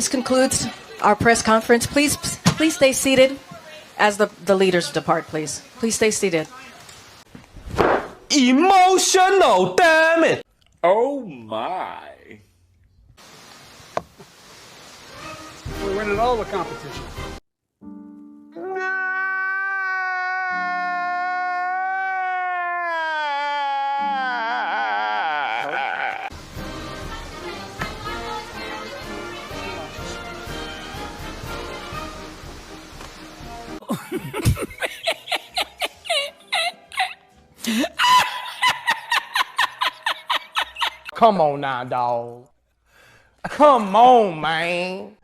this concludes our press conference. Please stay seated as the leaders depart, please. Please stay seated. Emotional, damn it! Oh my. We're winning all the competition. Come on now, dog. Come on, man.